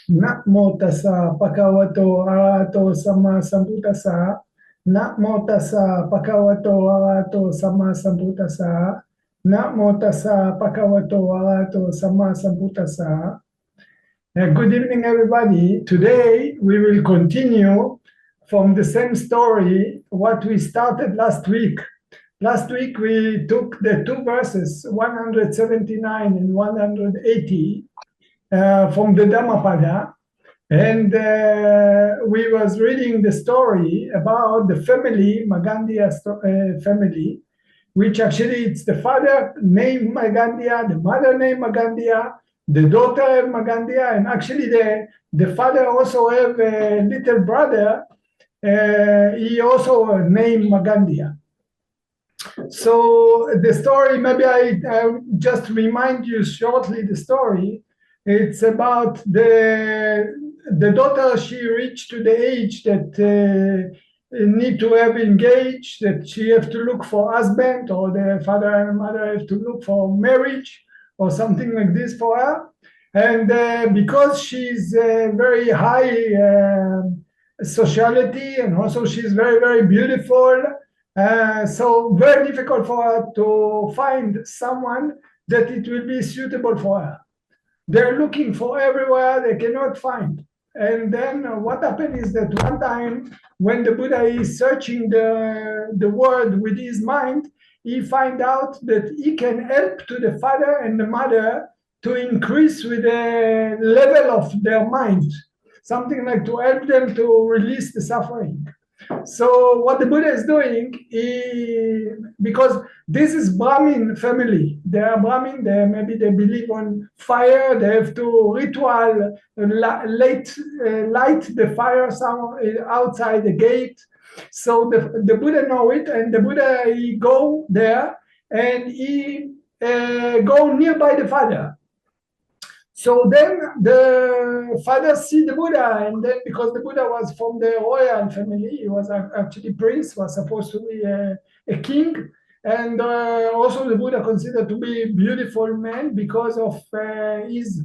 Namo tassa bhagavato arahato samma sambuddhassa. Namo tassa bhagavato arahato samma sambuddhassa. Namo tassa bhagavato arahato samma sambuddhassa. Good evening, everybody. Today we will continue from the same story what we started last week. Last week we took the two verses 179 and 180 from the Dhammapada, and we was reading the story about the family, Māgandiya family, which actually it's the father named Māgandiya, the mother named Māgandiya, the daughter of Māgandiya, and actually the father also have a little brother, he also named Māgandiya. So the story, maybe I just remind you shortly the story. It's about the daughter. She reached to the age that need to have engaged, that she have to look for husband, or the father and mother have to look for marriage or something like this for her. And because she's very high sociality, and also she's very, very beautiful, so very difficult for her to find someone that it will be suitable for her. They're looking for everywhere, they cannot find. And then what happened is that one time when the Buddha is searching the world with his mind, he find out that he can help to the father and the mother to increase with the level of their mind, something like to help them to release the suffering. So what the Buddha is doing, because this is Brahmin family, they are Brahmin, maybe they believe on fire, they have to ritual light the fire outside the gate. So the Buddha know it, and the Buddha, he go there and he go nearby the father. So then the father see the Buddha, and then because the Buddha was from the royal family, he was actually prince, was supposed to be a king, and also the Buddha considered to be a beautiful man because of his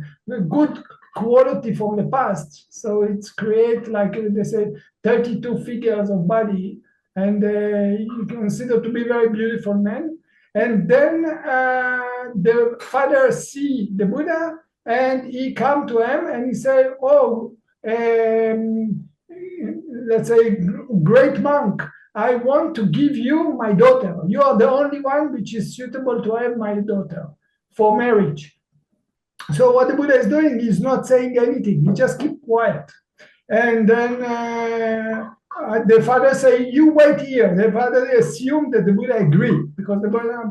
good quality from the past. So it's create, like they say, 32 figures of body, and he considered to be very beautiful man. And then the father see the Buddha, and he come to him and he say, oh, let's say, great monk, I want to give you my daughter. You are the only one which is suitable to have my daughter for marriage. So what the Buddha is doing is not saying anything. He just keep quiet. And then the father say, you wait here. The father assumed that the Buddha agreed, because the Buddha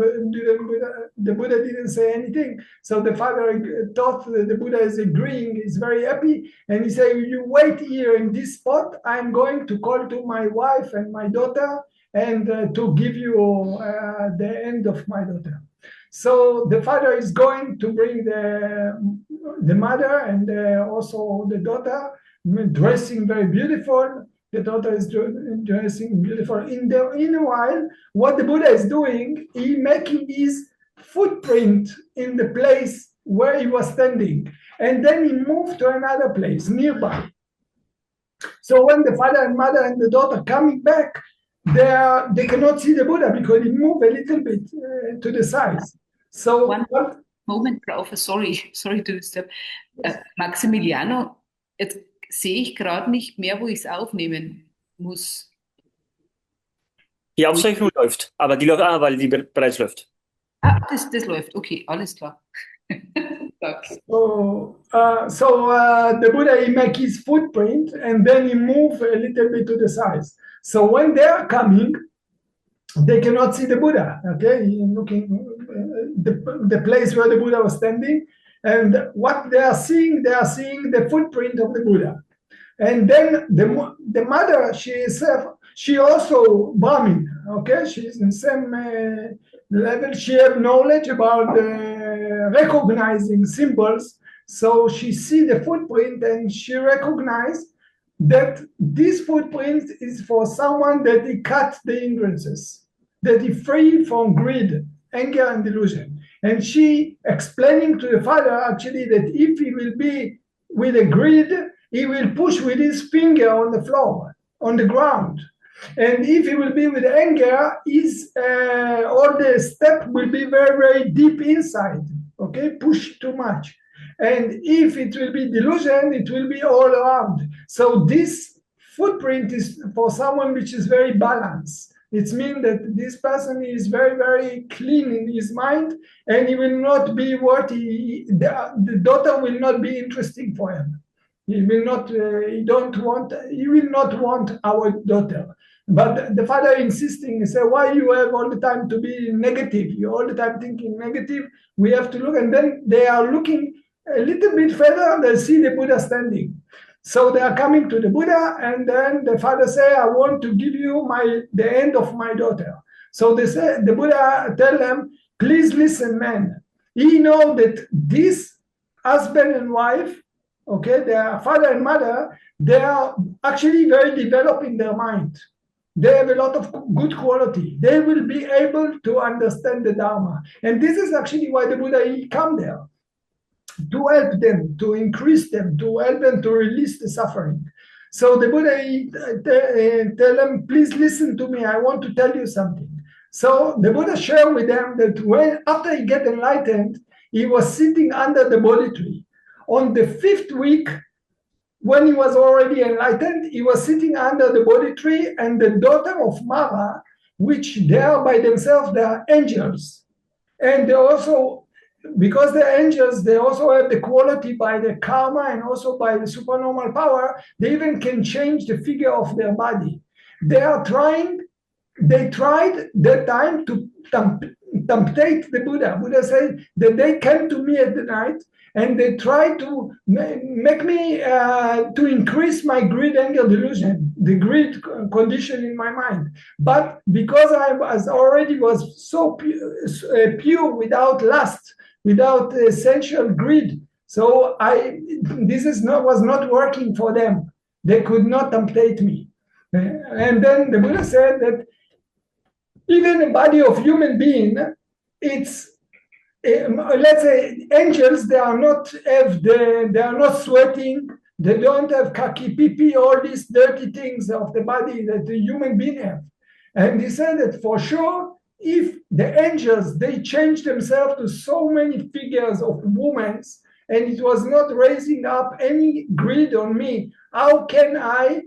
didn't say anything. So the father thought that the Buddha is agreeing, is very happy. And he said, you wait here in this spot. I'm going to call to my wife and my daughter and to give you the end of my daughter. So the father is going to bring the mother and also the daughter, dressing very beautiful. The daughter is dressing beautiful. In a while, what the Buddha is doing, he making his footprint in the place where he was standing. And then he moved to another place nearby. So when the father and mother and the daughter coming back, they cannot see the Buddha because he moved a little bit to the side. So one moment, Prof. Sorry to disturb. Maximiliano, jetzt sehe ich gerade nicht mehr, wo ich es aufnehmen muss. Die Aufzeichnung läuft, aber die läuft weil die bereits läuft. Ah, das läuft. Okay, alles klar. Okay. So the Buddha, he make his footprint and then he move a little bit to the side. So when they are coming, they cannot see the Buddha. Okay, looking the place where the Buddha was standing, and what they are seeing the footprint of the Buddha. And then the mother, she also Brahmin. Okay, she's in the same level. She have knowledge about recognizing symbols. So she see the footprint and she recognize that this footprint is for someone that he cut the hindrances, that he free from greed, anger, and delusion. And she explaining to the father actually that if he will be with a grid, he will push with his finger on the floor, on the ground. And if he will be with anger, all the step will be very, very deep inside, okay, push too much. And if it will be delusion, it will be all around. So this footprint is for someone which is very balanced. It means that this person is very, very clean in his mind, and he will not be the daughter will not be interesting for him. He will not, he will not want our daughter. But the father insisting, he said, why you have all the time to be negative? You're all the time thinking negative. We have to look, and then they are looking a little bit further, they see the Buddha standing. So they are coming to the Buddha, and then the father say, I want to give you the hand of my daughter. So they say, the Buddha tell them, please listen, man. He know that this husband and wife, okay, their father and mother, they are actually very developed in their mind. They have a lot of good quality. They will be able to understand the Dharma. And this is actually why the Buddha come there, to help them, to increase them, to help them to release the suffering. So the Buddha tell them, please listen to me. I want to tell you something. So the Buddha shared with them that after he get enlightened, he was sitting under the Bodhi tree. On the 5th week, when he was already enlightened, he was sitting under the Bodhi tree, and the daughter of Mara, which they are by themselves, they are angels. And they also, because they're angels, they also have the quality by the karma and also by the supernormal power, they even can change the figure of their body. They tried that time to temptate the Buddha. Buddha said that they came to me at the night, and they tried to make me to increase my greed, anger, delusion, the greed condition in my mind. But because I was so pure without lust, without essential greed, so was not working for them. They could not temptate me. And then the Buddha said that even the body of human being, it's let's say angels, they are not sweating, they don't have kaki pipi, all these dirty things of the body that the human being have. And he said that for sure, if the angels, they change themselves to so many figures of women, and it was not raising up any greed on me, how can I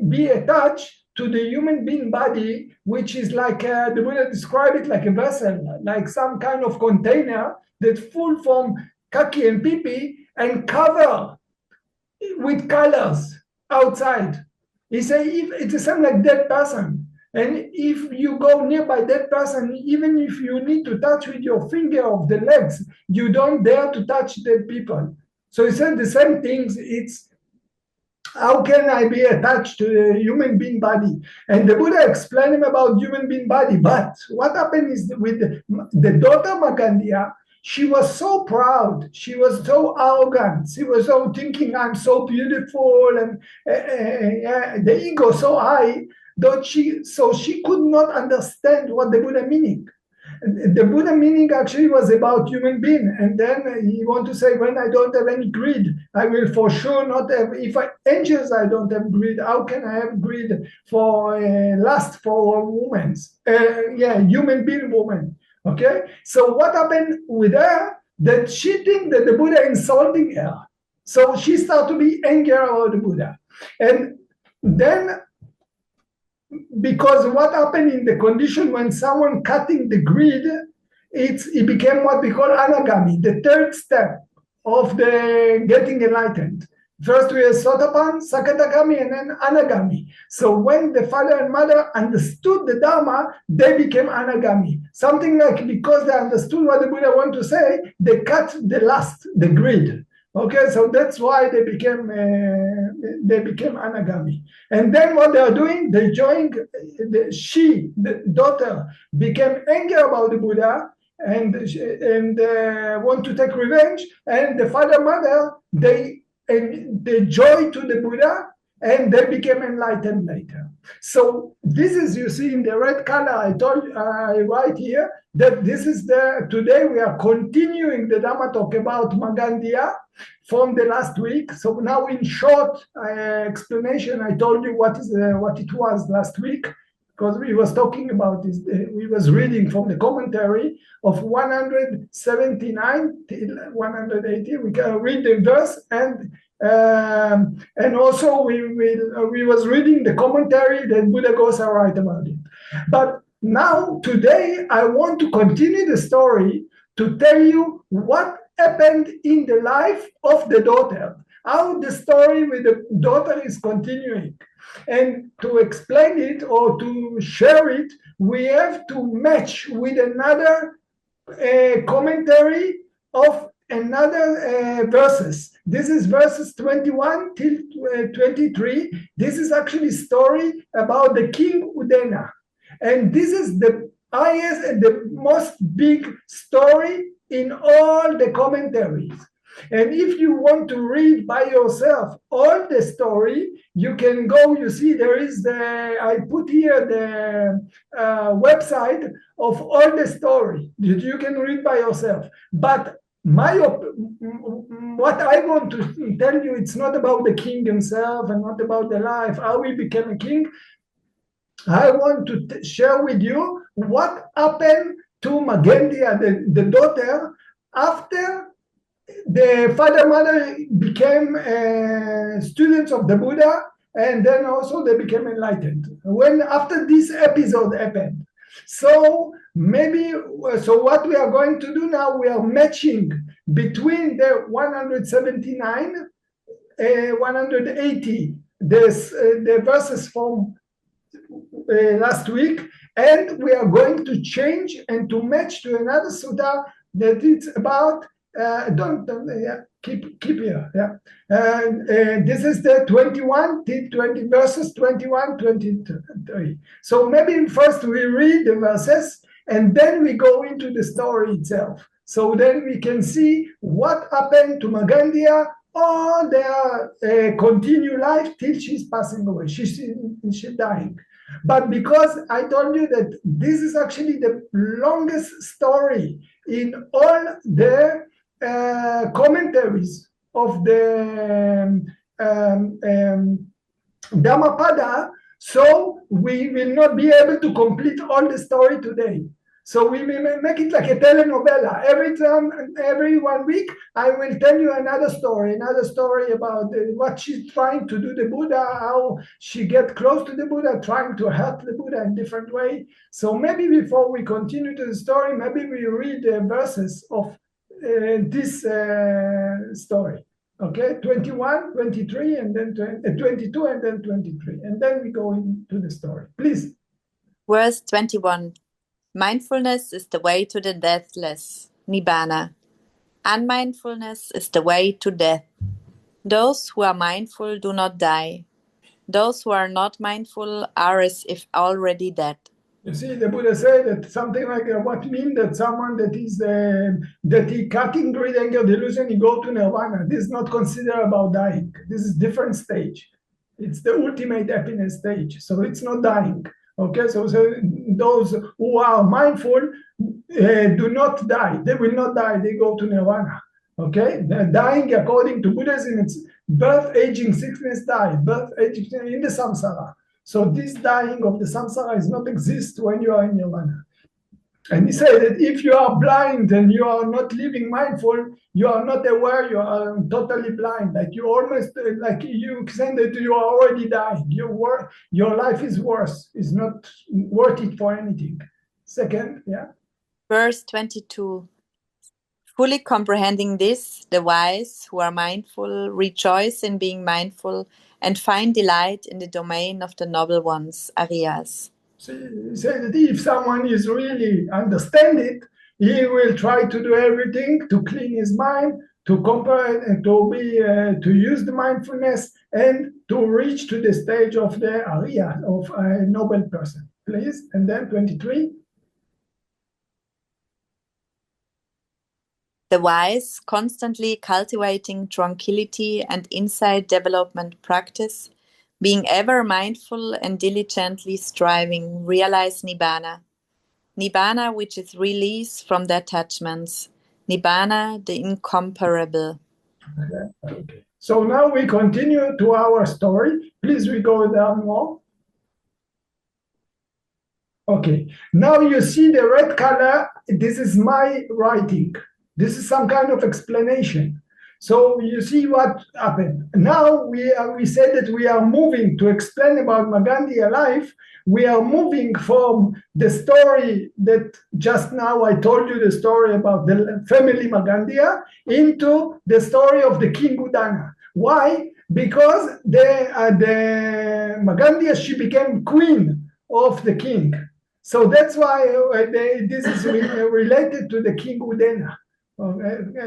be attached to the human being body, which is like, the Buddha described it like a vessel, like some kind of container that full from kaki and pipi and cover with colors outside. He said, if it's the same like dead person, and if you go nearby that person, even if you need to touch with your finger of the legs, you don't dare to touch dead people. So he said the same things. It's how can I be attached to the human being body? And the Buddha explained him about human being body. But what happened is with the daughter Māgandiya, she was so proud. She was so arrogant. She was so thinking, I'm so beautiful, and the ego so high that she could not understand what the Buddha meaning. The Buddha meaning actually was about human being, and then he want to say, when I don't have any greed, I will for sure not have. Angels, I don't have greed. How can I have greed for lust for women? Human being woman. Okay, so what happened with her? That she think that the Buddha insulting her, so she started to be angry about the Buddha, and then. Because what happened in the condition when someone cutting the greed, it became what we call anagami, the third step of the getting enlightened. First we have sotapan, sakadagami, and then anagami. So when the father and mother understood the Dharma, they became anagami. Something like, because they understood what the Buddha wanted to say, they cut the lust, the greed. Okay, so that's why they became anagami. And then what they are doing, they joined, the daughter became angry about the Buddha and want to take revenge. And the father, mother, they joy to the Buddha, and they became enlightened later. So this is, you see in the red color, I write here that this is today we are continuing the Dhammatalk about Māgandiya from the last week. So now in short explanation, I told you what it was last week, because we was talking about this. We was reading from the commentary of 179 till 180. We can read the verse, and also we was reading the commentary that Buddha Gosa write about it. But now today I want to continue the story to tell you what happened in the life of the daughter, how the story with the daughter is continuing. And to explain it or to share it, we have to match with another commentary of another verses. This is verses 21 till 23. This is actually story about the king Udena. And this is the highest and the most big story in all the commentaries. And if you want to read by yourself all the story, you can go, you see there is I put here the website of all the story that you can read by yourself. But what I want to tell you, it's not about the king himself and not about the life, how he became a king. I want to share with you what happened to Māgandiya, the daughter, after the father-mother became students of the Buddha, and then also they became enlightened. After this episode happened. So what we are going to do now, we are matching between the 179, 180, the verses from last week, and we are going to change and to match to another sutta that it's about. Keep here. Yeah. This is the 21 till 20 verses 21, 23. So maybe first we read the verses and then we go into the story itself. So then we can see what happened to Māgandiya, all their continued life till she's passing away. She's dying. But because I told you that this is actually the longest story in all the commentaries of the Dhammapada, so we will not be able to complete all the story today. So we will make it like a telenovela. Every 1 week, I will tell you another story about what she's trying to do the Buddha, how she get close to the Buddha, trying to help the Buddha in different way. So maybe before we continue to the story, maybe we read the verses of this story. Okay, 21, 23, and then 22, and then 23. And then we go into the story. Please. Verse 21. Mindfulness is the way to the deathless, Nibbana. Unmindfulness is the way to death. Those who are mindful do not die. Those who are not mindful are as if already dead. You see, the Buddha said that something like what means that someone that is that he cutting greed, anger, delusion, he go to nirvana. This is not considered about dying. This is different stage. It's the ultimate happiness stage. So it's not dying. Okay, so those who are mindful do not die. They will not die. They go to nirvana. Okay, dying according to Buddhism, it's birth, aging, sickness, die. Birth, aging in the samsara. So this dying of the samsara does not exist when you are in nirvana. And he said that if you are blind and you are not living mindful, you are not aware, you are totally blind. Like you almost, like you say that you are already dying. Your life is worse, is not worth it for anything. Second, yeah. Verse 22. Fully comprehending this, the wise who are mindful rejoice in being mindful and find delight in the domain of the noble ones, Ariyas. So he said that if someone is really understand it, he will try to do everything to clean his mind, to compare and to use the mindfulness and to reach to the stage of the Ariya, of a noble person. Please, and then 23. The wise, constantly cultivating tranquility and insight development practice, being ever mindful and diligently striving, realize Nibbana. Nibbana, which is release from the attachments. Nibbana, the incomparable. Okay. So now we continue to our story. Please, we go down more. Okay. Now you see the red color. This is my writing. This is some kind of explanation. So you see what happened. Now we said that we are moving to explain about Māgandiya life. We are moving from the story that just now I told you, the story about the family Māgandiya, into the story of the king Udena. Why? Because the Māgandiya, she became queen of the king. So that's why this is related to the king Udena.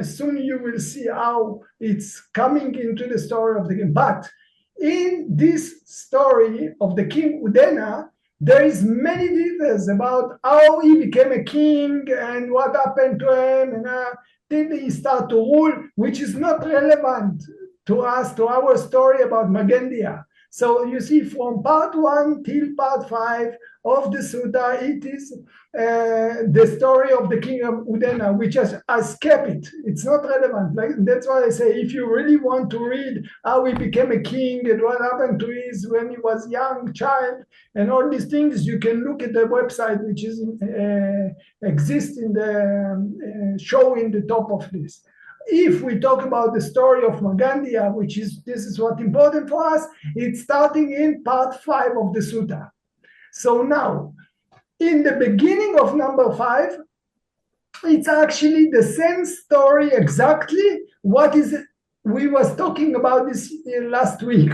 Soon you will see how it's coming into the story of the king. But in this story of the king Udena, there is many details about how he became a king and what happened to him, and did he start to rule, which is not relevant to us, to our story about Māgandiya. So you see, from part 1 till part 5 of the sutta, it is the story of the king of Udena, which has kept it. It's not relevant. That's why I say, if you really want to read how he became a king and what happened to his when he was young child and all these things, you can look at the website, which is exists in the show in the top of this. If we talk about the story of Māgandiya, this is what's important for us, it's starting in part 5 of the sutta. So now, in the beginning of number 5, it's actually the same story exactly we was talking about this last week.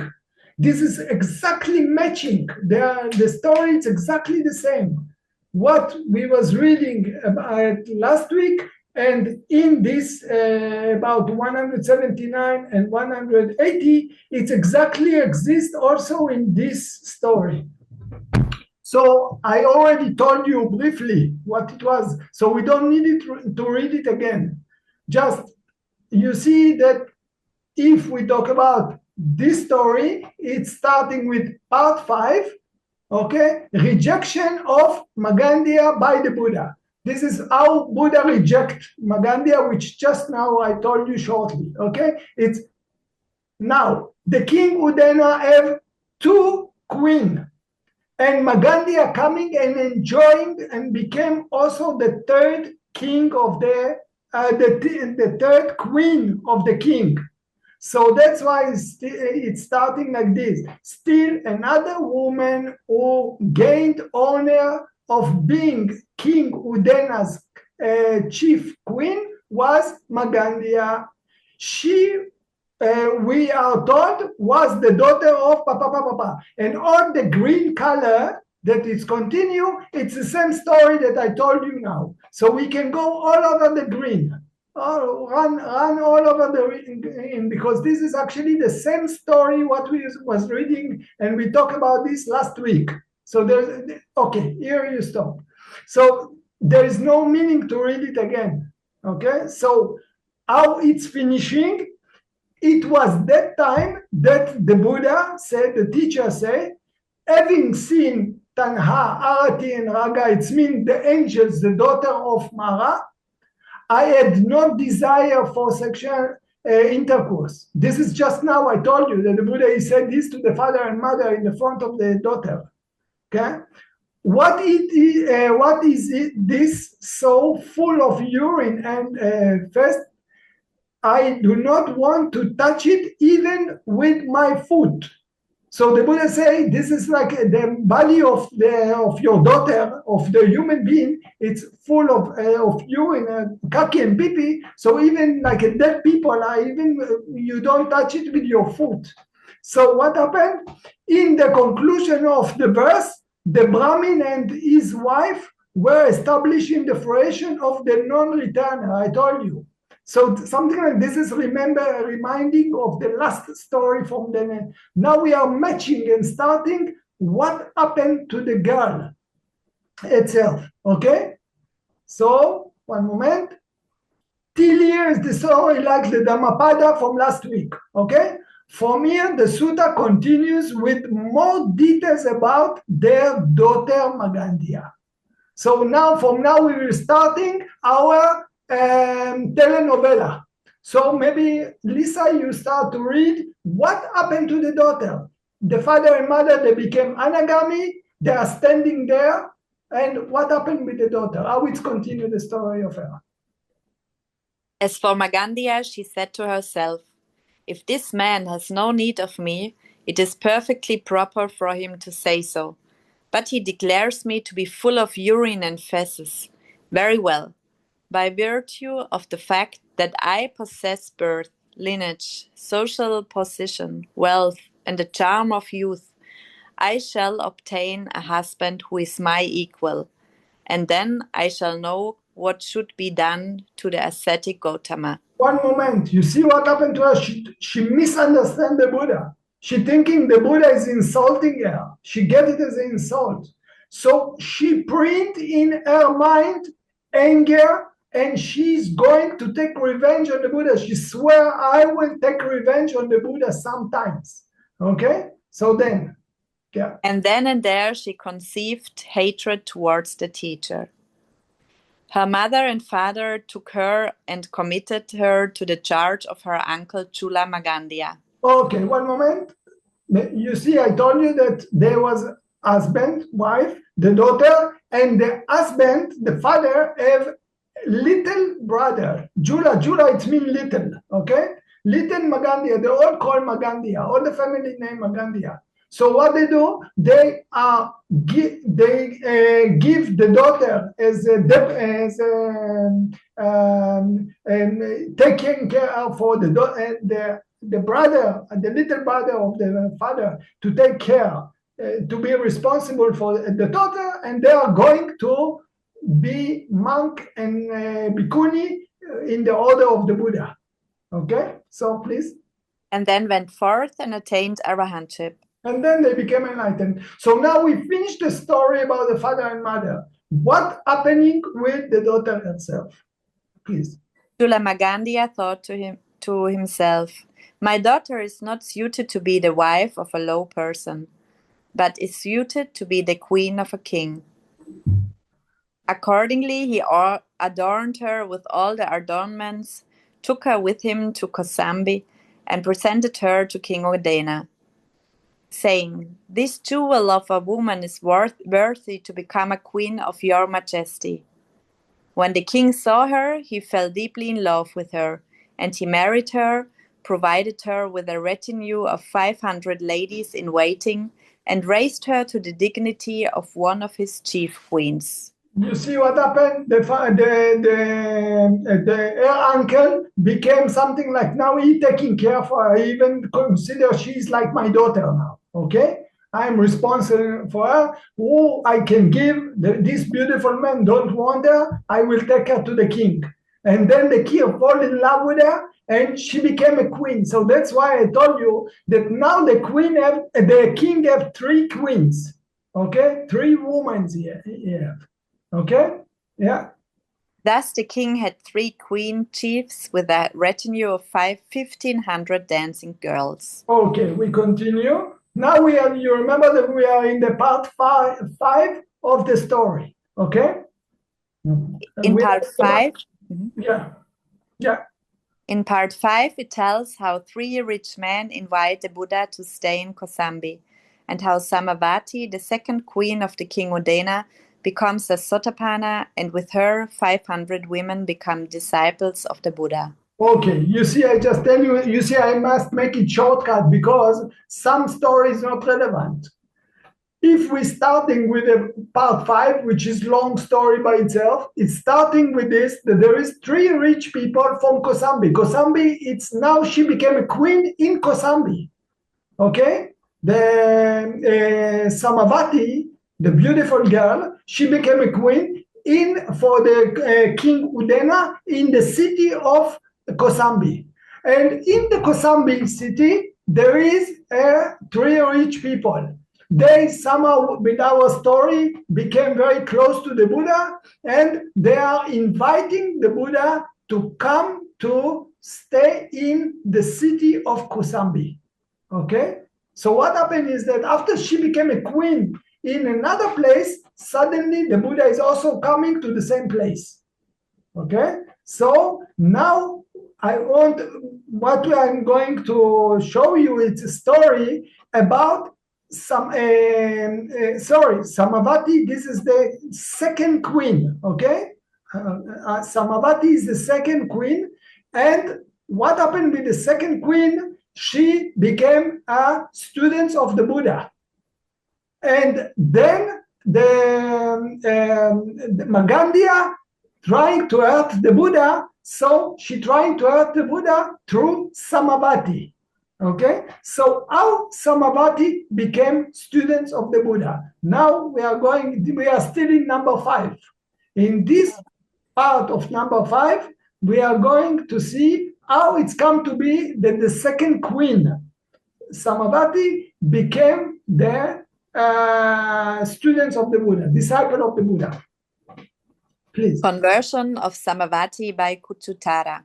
This is exactly matching. The story is exactly the same. What we was reading about last week, and in this about 179 and 180, it exactly exists also in this story. So I already told you briefly what it was, so we don't need to read it again. Just, you see that if we talk about this story, it's starting with part 5, okay? Rejection of Māgandiya by the Buddha. This is how Buddha rejects Māgandiya, which just now I told you shortly, okay? It's now, the king Udena have 2 queens. And Māgandiya coming and enjoying and became also the 3rd king of the 3rd queen of the king. So that's why it's starting like this. Still another woman who gained honor of being King Udena's chief queen was Māgandiya. She, we are told, was the daughter of Papa. And all the green color that is continue, it's the same story that I told you now. So we can go all over the green. Run all over the green, because this is actually the same story what we was reading, and we talked about this last week. So there's, okay, here you stop. So there is no meaning to read it again. Okay, so how it's finishing, it was that time that the Buddha said, the teacher said, having seen Tanha, Arati, and Raga, it means the angels, the daughter of Mara, I had no desire for sexual intercourse. This is just now I told you that the Buddha, he said this to the father and mother in the front of the daughter. Okay, what is it? This so full of urine, and first, I do not want to touch it even with my foot. So the Buddha say this is like the body of your daughter, of the human being. It's full of urine, kaki and pipi. So even like dead people, you don't touch it with your foot. So what happened? In the conclusion of the verse, the Brahmin and his wife were establishing the fruition of the non-returner. I told you. So something like this is reminding of the last story from the. Now we are matching and starting what happened to the girl itself. Okay. So one moment. Till here is the story like the Dhammapada from last week. Okay. From here, the sutta continues with more details about their daughter Māgandiya. So now, from now, we will starting our telenovela. So maybe, Lisa, you start to read what happened to the daughter. The father and mother, they became anagami. They are standing there. And what happened with the daughter? How it continued the story of her? As for Māgandiya, she said to herself, if this man has no need of me, it is perfectly proper for him to say so. But he declares me to be full of urine and feces. Very well. By virtue of the fact that I possess birth, lineage, social position, wealth, and the charm of youth, I shall obtain a husband who is my equal, and then I shall know what should be done to the ascetic Gautama. One moment, you see what happened to her? She misunderstands the Buddha. She thinking the Buddha is insulting her. She get it as an insult. So she print in her mind anger, and she's going to take revenge on the Buddha. She swear, I will take revenge on the Buddha sometimes. Okay? So then, yeah. And then and there she conceived hatred towards the teacher. Her mother and father took her and committed her to the charge of her uncle Chula Māgandiya. Okay, one moment. You see, I told you that there was husband, wife, the daughter, and the husband, the father, have little brother. Jula, it means little, okay? Little Māgandiya, they all call Māgandiya, all the family name Māgandiya. So what they do, they give the daughter as taking care of for the brother, the little brother of the father, to take care, to be responsible for the daughter, and they are going to be monk and bhikkhuni in the order of the Buddha. Okay, so please. And then went forth and attained arahantship. And then they became enlightened. So now we finished the story about the father and mother. What happening with the daughter herself? Please. Chula Māgandiya thought to himself, my daughter is not suited to be the wife of a low person, but is suited to be the queen of a king. Accordingly, he adorned her with all the adornments, took her with him to Kosambi, and presented her to King Udena, saying, this jewel of a woman is worthy to become a queen of your majesty. When the king saw her, he fell deeply in love with her, and he married her, provided her with a retinue of 500 ladies in waiting, and raised her to the dignity of one of his chief queens. You see what happened? Her uncle became something like, now he taking care of her. I even consider she's like my daughter now. Okay, I'm responsible for her. Who I can give this beautiful man don't want her. I will take her to the king, and then the king fall in love with her, and she became a queen. So that's why I told you that now the king have 3 queens. Okay, 3 women here. Okay, yeah. Thus the king had 3 queen chiefs with a retinue of 1,500 dancing girls. Okay, we continue. Now you remember that we are in the part 5 of the story. Okay. In part 5. Yeah. In part 5, it tells how 3 rich men invite the Buddha to stay in Kosambi, and how Samavati, the second queen of the king Udena, becomes a Sotapanna, and with her 500 women become disciples of the Buddha. Okay, you see, I just tell you, I must make it shortcut because some story is not relevant. If we're starting with a part 5, which is long story by itself, it's starting with this, that there is 3 rich people from Kosambi. Kosambi, she became a queen in Kosambi. Okay? The Samavati, the beautiful girl, she became a queen for the king Udena in the city of Kosambi. And in the Kosambi city, there is 3 rich people. They somehow, with our story, became very close to the Buddha, and they are inviting the Buddha to come to stay in the city of Kosambi. Okay? So what happened is that after she became a queen in another place, suddenly the Buddha is also coming to the same place. Okay? So now what I'm going to show you, it's a story about Samavati. This is the second queen, okay? Samavati is the second queen, and what happened with the second queen? She became a student of the Buddha, and then the Māgandiya trying to hurt the Buddha, so she trying to hurt the Buddha through Samavati. Okay, so how Samavati became students of the Buddha. Now we are still in number 5. In this part of number 5, we are going to see how it's come to be that the second queen, Samavati, became the students of the Buddha, disciple of the Buddha. Please. Conversion of Samavati by Kuchutara.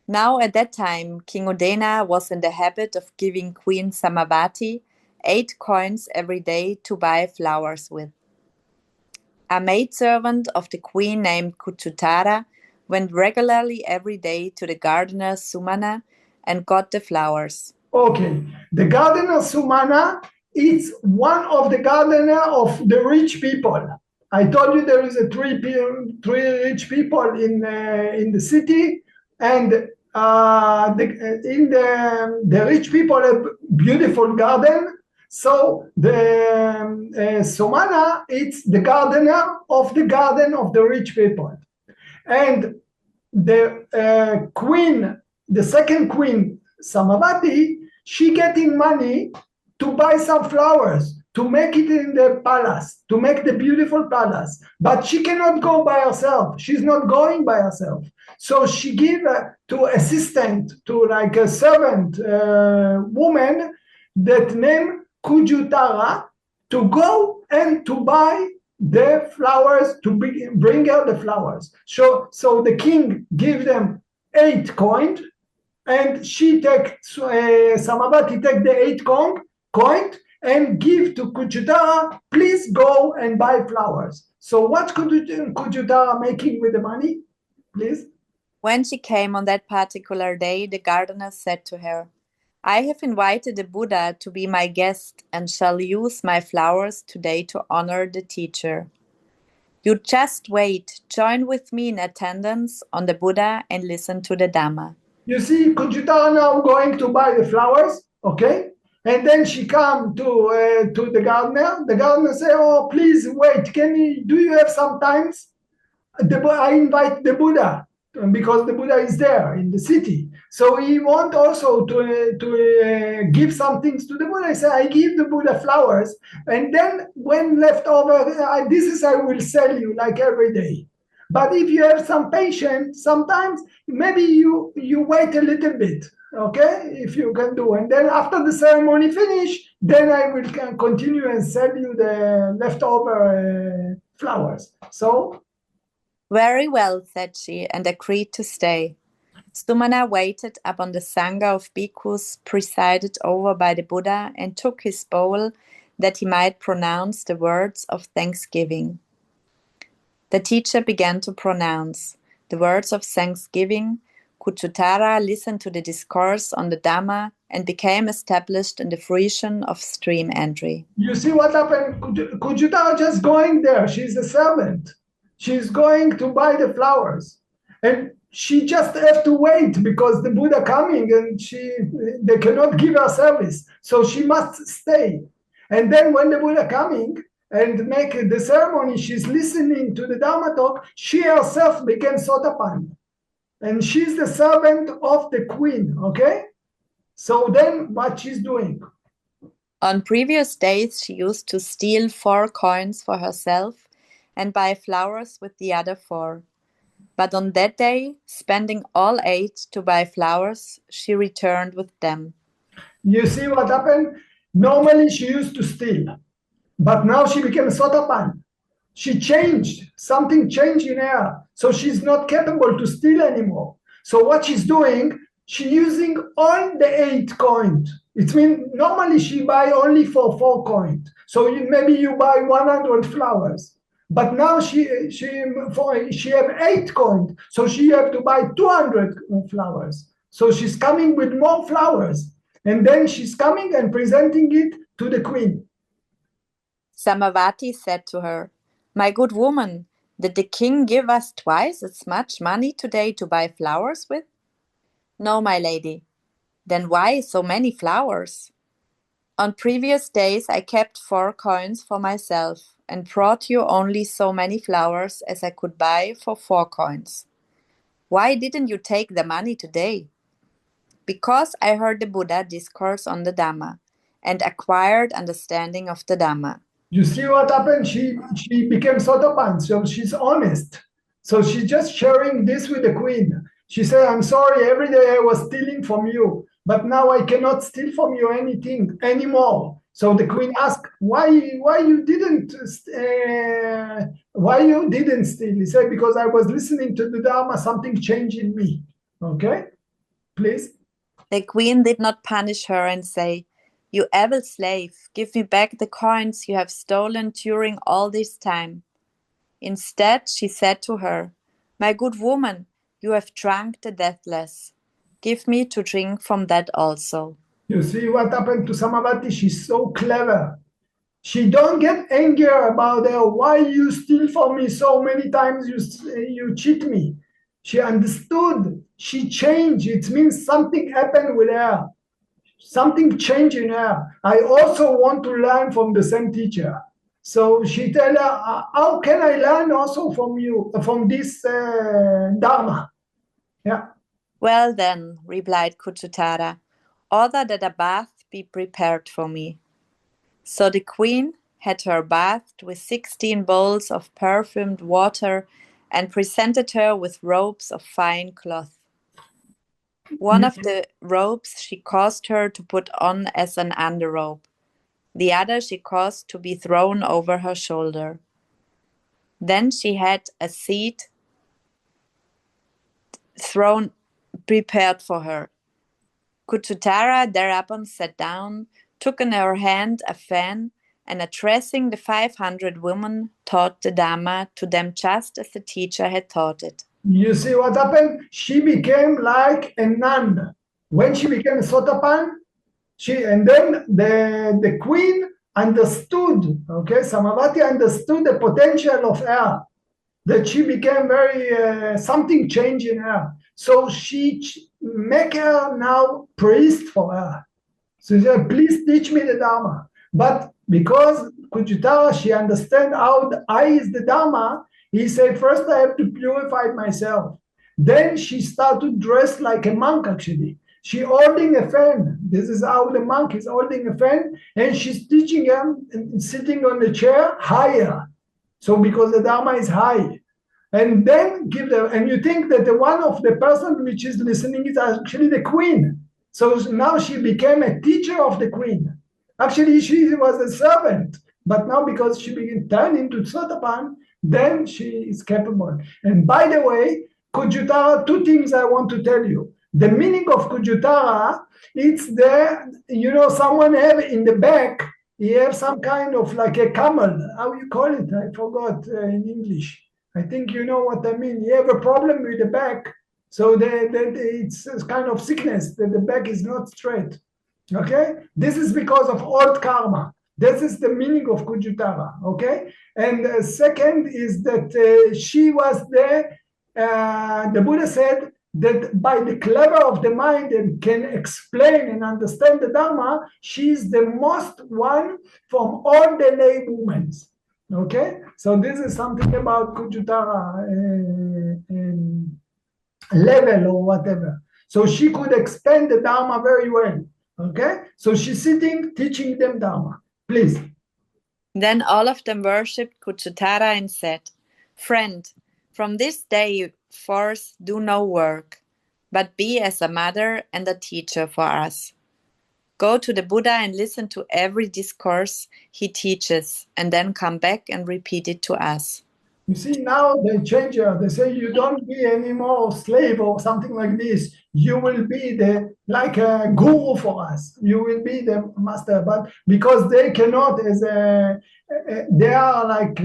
Now at that time, King Udena was in the habit of giving Queen Samavati 8 coins every day to buy flowers with. A maidservant of the queen named Kuchutara went regularly every day to the gardener Sumana and got the flowers. Okay, the gardener Sumana is one of the gardener of the rich people. I told you there is three rich people in the city, and the rich people have beautiful garden. So the Sumana, it's the gardener of the garden of the rich people. And the queen, the second queen, Samavati, she getting money to buy some flowers, to make it in the palace, to make the beautiful palace. But she cannot go by herself. She's not going by herself. So she give to assistant, to like a servant woman that named Kujutara, to go and to buy the flowers, to bring her the flowers. So the king give them 8 coins, and she take Samavati take the 8 coin and give to Kujutara, please go and buy flowers. So what Kujutara making with the money, please? When she came on that particular day, the gardener said to her, I have invited the Buddha to be my guest and shall use my flowers today to honor the teacher. You just wait, join with me in attendance on the Buddha and listen to the Dhamma. You see, Kujutara now going to buy the flowers, okay? And then she come to the gardener. The gardener say, oh, please wait, do you have some time? I invite the Buddha, because the Buddha is there in the city. So he want also to give some things to the Buddha. I say, I give the Buddha flowers, and then when left over, I will sell you like every day. But if you have some patience, sometimes maybe you wait a little bit, okay, if you can do. And then after the ceremony finish, then I will continue and sell you the leftover flowers. So? Very well, said she, and agreed to stay. Sumana waited upon the Sangha of bhikkhus presided over by the Buddha and took his bowl that he might pronounce the words of thanksgiving. The teacher began to pronounce the words of thanksgiving. Kuchutara listened to the discourse on the Dhamma and became established in the fruition of stream entry. You see what happened? Kujutara just going there. She's a servant. She's going to buy the flowers. And she just have to wait because the Buddha coming and they cannot give her service. So she must stay. And then when the Buddha coming and make the ceremony, she's listening to the Dhammatalk, she herself became Sotapanna. And she's the servant of the queen, okay? So then what she's doing? On previous days, she used to steal 4 coins for herself and buy flowers with the other 4. But on that day, spending all 8 to buy flowers, she returned with them. You see what happened? Normally she used to steal, but now she became Sotapanna. She changed, something changed in her. So she's not capable to steal anymore. So what she's doing, she's using all the 8 coins. It means normally she buy only for 4 coins. So maybe you buy 100 flowers. But now she have 8 coins, so she have to buy 200 flowers. So she's coming with more flowers, and then she's coming and presenting it to the queen. Samavati said to her, "My good woman, did the king give us twice as much money today to buy flowers with?" "No, my lady." "Then why so many flowers?" "On previous days I kept 4 coins for myself and brought you only so many flowers as I could buy for 4 coins. Why didn't you take the money today?" "Because I heard the Buddha discourse on the Dhamma and acquired understanding of the Dhamma." You see what happened? She became sotapan, so she's honest. So she's just sharing this with the queen. She said, "I'm sorry, every day I was stealing from you, but now I cannot steal from you anything anymore." So the queen asked, why you didn't steal? He said, "Because I was listening to the Dharma, something changed in me." Okay, please. The queen did not punish her and say, "You evil slave, give me back the coins you have stolen during all this time." Instead, she said to her, "My good woman, you have drunk the Deathless. Give me to drink from that also." You see what happened to Samavati? She's so clever. She don't get angry about why you steal from me so many times, you cheat me. She understood. She changed. It means something happened with her. Something changed in her. I also want to learn from the same teacher. So she tell her, how can I learn also from you, from this Dharma? Yeah. "Well then," replied Kuchutara, "order that a bath be prepared for me." So the queen had her bathed with 16 bowls of perfumed water and presented her with robes of fine cloth. One of the robes she caused her to put on as an underrobe. The other she caused to be thrown over her shoulder. Then she had a seat prepared for her. Kuchutara thereupon sat down, took in her hand a fan, and addressing the 500 women, taught the Dhamma to them just as the teacher had taught it. You see what happened? She became like a nun. When she became a sotapan, and then the queen understood, okay, Samavati understood the potential of her, that she became very, something changed in her. So she make her now priest for her. So she said, "Please teach me the Dharma." But because Kuchutara, she understand how I is the Dharma, he said, "First I have to purify myself." Then she started to dress like a monk actually. She holding a fan. This is how the monk is holding a fan, and she's teaching him sitting on the chair higher. So because the Dharma is high. And then and you think that the one of the person which is listening is actually the queen. So now she became a teacher of the queen. Actually, she was a servant, but now because she began turn into Sotapan, then she is capable. And by the way, Kujutara, 2 things I want to tell you. The meaning of Kujutara, it's someone have in the back, he have some kind of like a camel. How you call it? I forgot in English. I think you know what I mean. You have a problem with the back, so it's a kind of sickness that the back is not straight. Okay, this is because of old karma. This is the meaning of Kujutara. Okay, and second is that she was there. The Buddha said that by the clever of the mind and can explain and understand the Dharma, she is the most one from all the lay movements. Okay, so this is something about Kujutara level or whatever. So she could expand the Dharma very well. Okay, so she's sitting teaching them Dharma. Please. Then all of them worshipped Kuchutara and said, "Friend, from this day forth do no work, but be as a mother and a teacher for us. Go to the Buddha and listen to every discourse he teaches, and then come back and repeat it to us." You see, now they change her. They say you don't be anymore slave or something like this. You will be like a guru for us. You will be the master. But because they cannot, they are like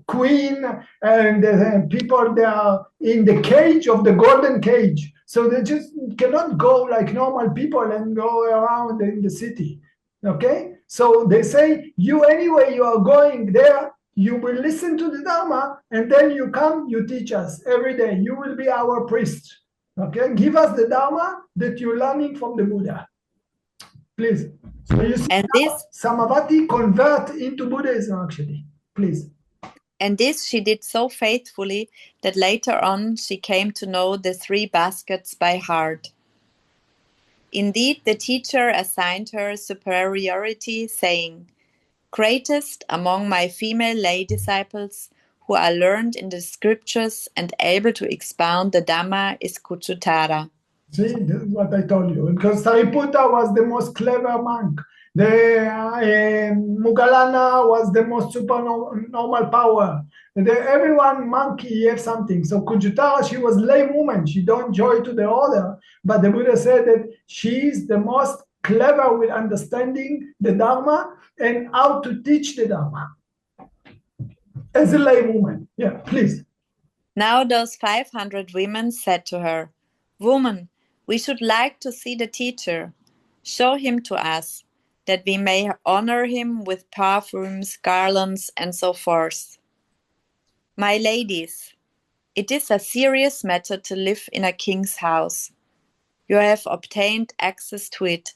queen, and people, they are in the cage of the golden cage. So they just cannot go like normal people and go around in the city. Okay, so they say you anyway. You are going there. You will listen to the Dharma, and then you come, you teach us every day. You will be our priest. Okay? Give us the Dharma that you're learning from the Buddha. Please. So you see, And this Samavati convert into Buddhism, actually. Please. And this she did so faithfully that later on she came to know the 3 baskets by heart. Indeed, the teacher assigned her superiority, saying, "Greatest among my female lay disciples who are learned in the scriptures and able to expound the Dhamma is Kuchutara." See, this is what I told you. Because Sariputta was the most clever monk. The Mugalana was the most supernormal power. Everyone monkey have something. So Kuchutara, she was lay woman. She don't join to the order. But the Buddha said that she is the most clever with understanding the Dharma and how to teach the Dharma. As a lay woman. Yeah, please. Now those 500 women said to her, "Woman, we should like to see the teacher. Show him to us, that we may honor him with perfumes, garlands, and so forth." My ladies, it is a serious matter to live in a king's house. You have obtained access to it,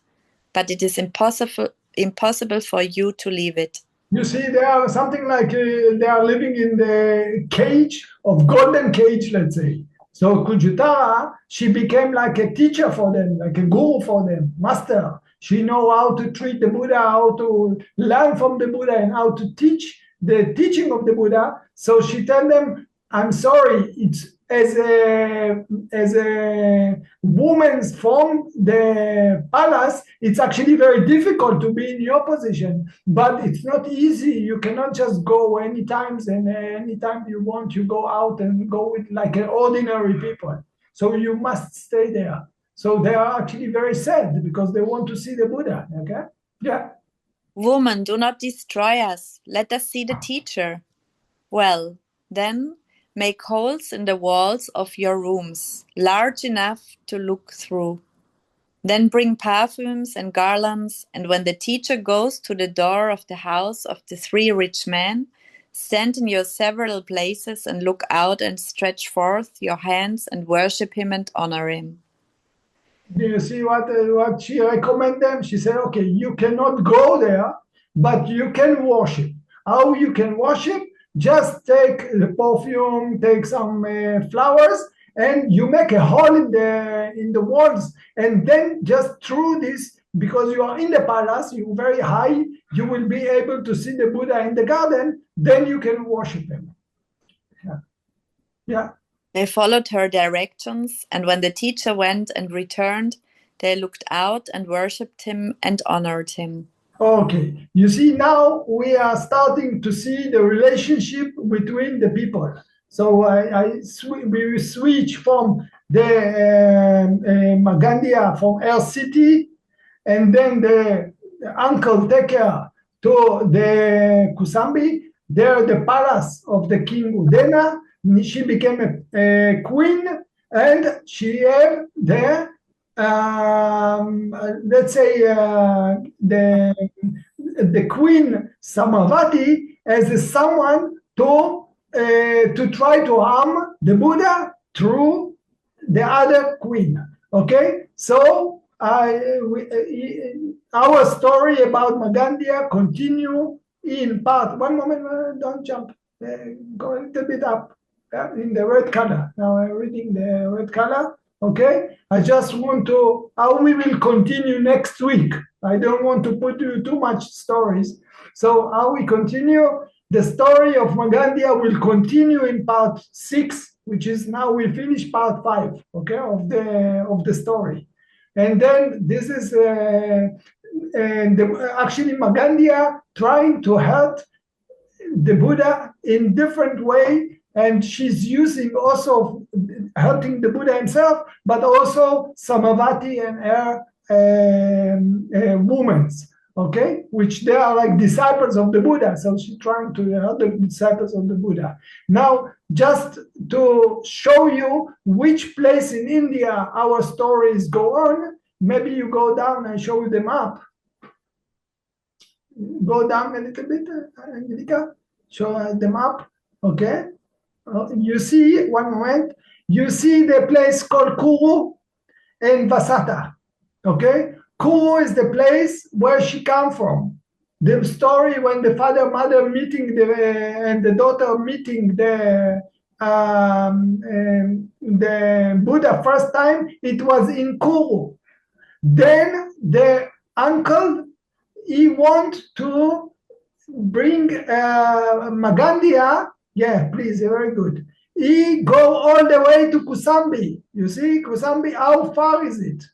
but it is impossible for you to leave it. You see, they are something like they are living in the cage of golden cage, let's say. So Kuchutara, she became like a teacher for them, like a guru for them, master. She know how to treat the Buddha, how to learn from the Buddha, and how to teach the teaching of the Buddha. So she tell them, "I'm sorry, it's as a woman from the palace, it's actually very difficult to be in your position, but it's not easy. You cannot just go anytime, and anytime you want, you go out and go with like ordinary people. So you must stay there." So they are actually very sad because they want to see the Buddha. Okay? Yeah. "Woman, do not destroy us. Let us see the teacher." "Well, then, make holes in the walls of your rooms, large enough to look through. Then bring perfumes and garlands, and when the teacher goes to the door of the house of the 3 rich men, stand in your several places and look out and stretch forth your hands and worship him and honor him." Do you see what she recommended them? She said, okay, you cannot go there, but you can worship. How you can worship? Just take the perfume, take some flowers, and you make a hole in the walls, and then just through this, because you are in the palace, you're very high, you will be able to see the Buddha in the garden, then you can worship him. Yeah. Yeah. They followed her directions, and when the teacher went and returned, they looked out and worshipped him and honored him. Okay, you see, now we are starting to see the relationship between the people. So we switch from the Māgandiya from Air City, and then the uncle take her to the Kusambi. There, the palace of the king Udena. She became a queen, and she had the let's say the queen Samavati as someone to try to harm the Buddha through the other queen. Okay, so our story about Māgandiya continue in part. One moment, don't jump. Go a little bit up. In the red color. Now I'm reading the red color. Okay, I just want to, how we will continue next week. I don't want to put you too much stories. So how we continue, the story of Māgandiya will continue in part 6, which is now we finish part 5, okay, of the story. And then this is actually Māgandiya trying to help the Buddha in different way, and she's using also helping the Buddha himself, but also Samavati and her women, okay, which they are like disciples of the Buddha. So she's trying to help the disciples of the Buddha. Now, just to show you which place in India our stories go on, maybe you go down and show you the map. Go down a little bit, Angelica. Show the map, okay? You see, one moment, you see the place called Kuru and Vasata, okay? Kuru is the place where she come from. The story when the father, mother meeting and the daughter meeting the Buddha first time, it was in Kuru. Then the uncle, he want to bring Māgandiya. Yeah, please, very good. He go all the way to Kusambi. You see, Kusambi, how far is it?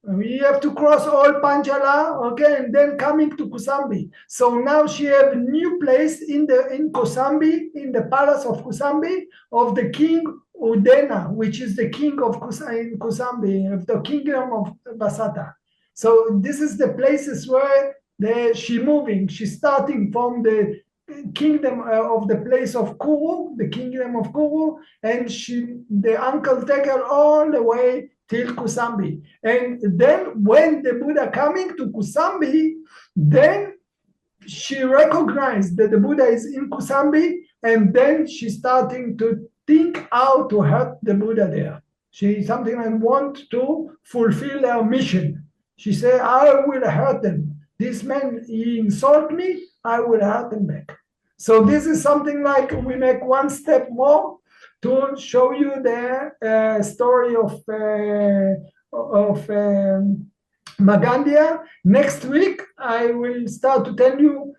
We have to cross all Panchala, okay, and then coming to Kusambi. So now she have a new place in Kusambi, in the palace of Kusambi, of the king Udena, which is the king of Kusambi, of the kingdom of Vasata. So this is the places where she moving. She's starting from the kingdom of the place of Kuru, the kingdom of Kuru, and the uncle take her all the way till Kusambi. And then when the Buddha coming to Kusambi, then she recognized that the Buddha is in Kusambi, and then she's starting to think how to help the Buddha there. She something I want to fulfill her mission. She said, I will hurt them. This man, he insult me, I will hurt him back. So this is something like we make one step more to show you the story of Māgandiya. Next week, I will start to tell you,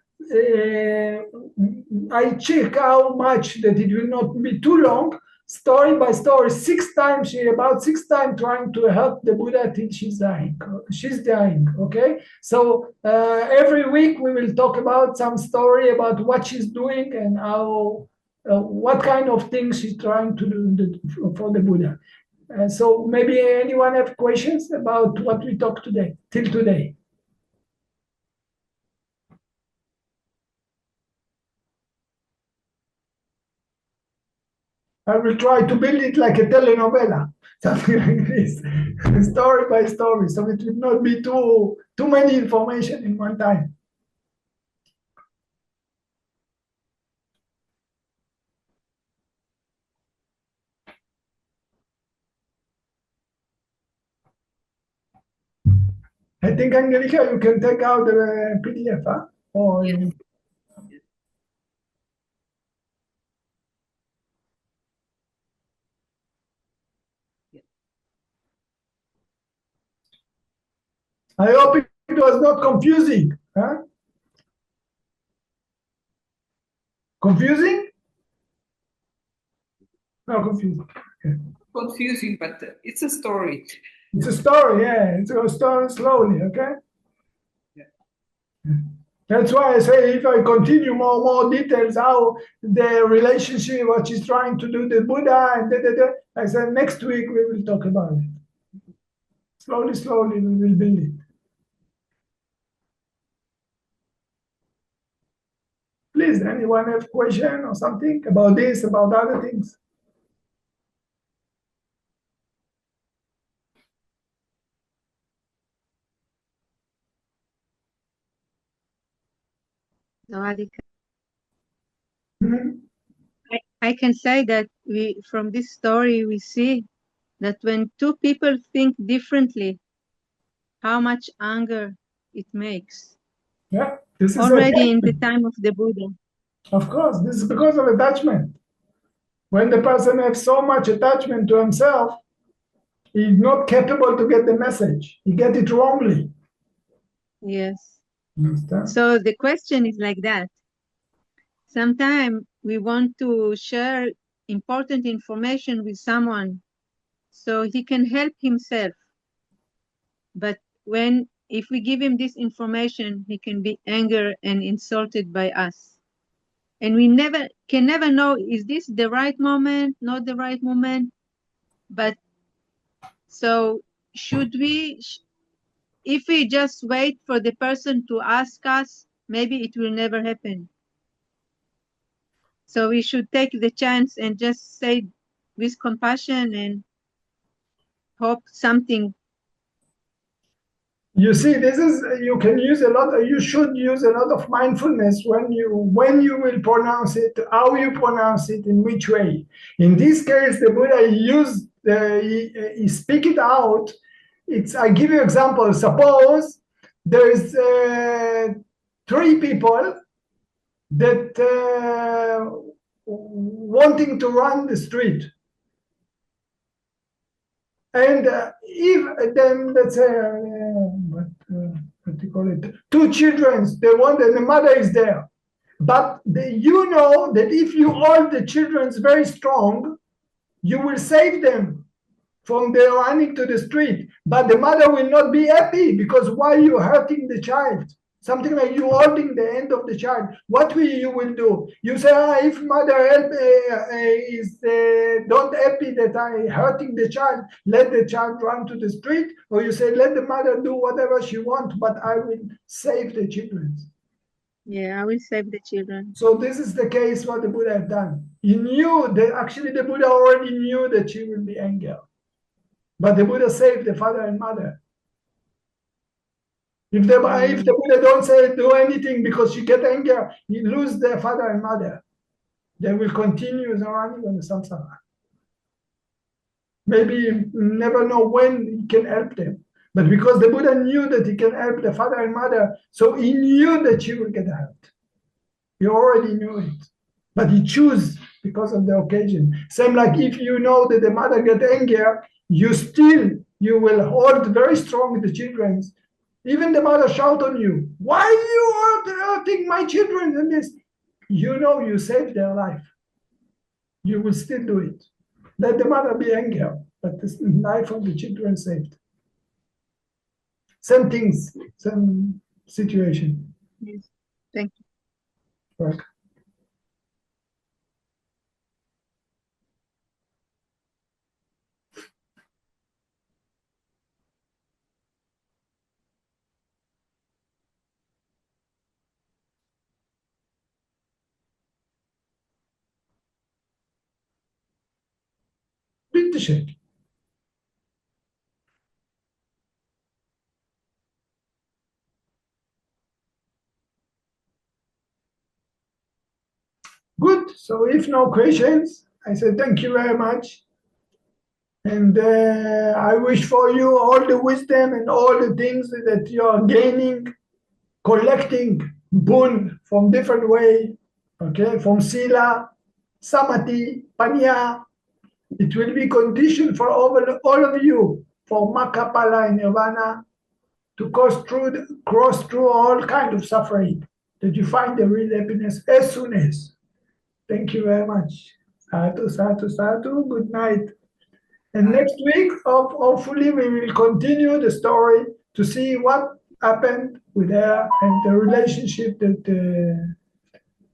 I check how much that it will not be too long, story by story, 6 times, she about 6 times trying to help the Buddha till she's dying. She's dying, okay? So every week we will talk about some story about what she's doing and how, what kind of things she's trying to do for the Buddha. So maybe anyone have questions about what we talked today, till today? I will try to build it like a telenovela, something like this, story by story, so it will not be too many information in one time. I think, Angelica, you can take out the PDF, huh? Or Yes. I hope it was not confusing, huh? Confusing? No, confusing. Okay. Confusing, but it's a story. It's a story, yeah. It's a story slowly, okay? Yeah. That's why I say if I continue more details, how the relationship, what she's trying to do, the Buddha, and I said next week we will talk about it. Slowly we will build it. Please, anyone have a question or something about this, about other things? I can say that from this story we see that when 2 people think differently, how much anger it makes. Yeah, this is already in the time of the Buddha. Of course, this is because of attachment. When the person has so much attachment to himself, he's not capable to get the message. He gets it wrongly. Yes. Understand? So the question is like that. Sometimes we want to share important information with someone so he can help himself. But if we give him this information, he can be angry and insulted by us. And we can never know, is this the right moment, not the right moment? But so should we, if we just wait for the person to ask us, maybe it will never happen. So we should take the chance and just say with compassion and hope something. You see, this is, you can use a lot, you should use a lot of mindfulness when you will pronounce it, how you pronounce it, in which way. In this case, the Buddha used, he speak it out. I give you example. Suppose there is 3 people that wanting to run the street. And if then, let's say, what do you call it? 2 children, they want, and the mother is there. But you know that if you hold the children very strong, you will save them from their running to the street. But the mother will not be happy, because why are you hurting the child? Something like you holding the end of the child. What will you do? You say, if mother is not happy that I hurting the child, let the child run to the street. Or you say, let the mother do whatever she wants, but I will save the children. Yeah, I will save the children. So this is the case what the Buddha had done. He knew that actually the Buddha already knew that she will be angry. But the Buddha saved the father and mother. If the Buddha don't say do anything because she get angry, he lose their father and mother. They will continue running on the samsara. Maybe you never know when he can help them. But because the Buddha knew that he can help the father and mother, so he knew that she will get helped. He already knew it. But he chose because of the occasion. Same like if you know that the mother get angry, you will hold very strong the children. Even the mother shout on you, why you are hurting my children and this? You know you saved their life. You will still do it. Let the mother be angry, but the life of the children saved. Same things, same situation. Yes. Thank you. Welcome. Bitteschön. Good. So if no questions, I say thank you very much. And I wish for you all the wisdom and all the things that you are gaining, collecting boon from different way, okay, from sila, samadhi, panya. It will be conditioned for all of you, for makapala and nirvana, to cross through all kind of suffering, that you find the real happiness as soon as. Thank you very much. Sadhu, sadhu, sadhu. Good night. And next week, hopefully, we will continue the story to see what happened with her and the relationship that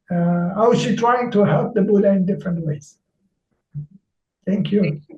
how she trying to help the Buddha in different ways. Thank you.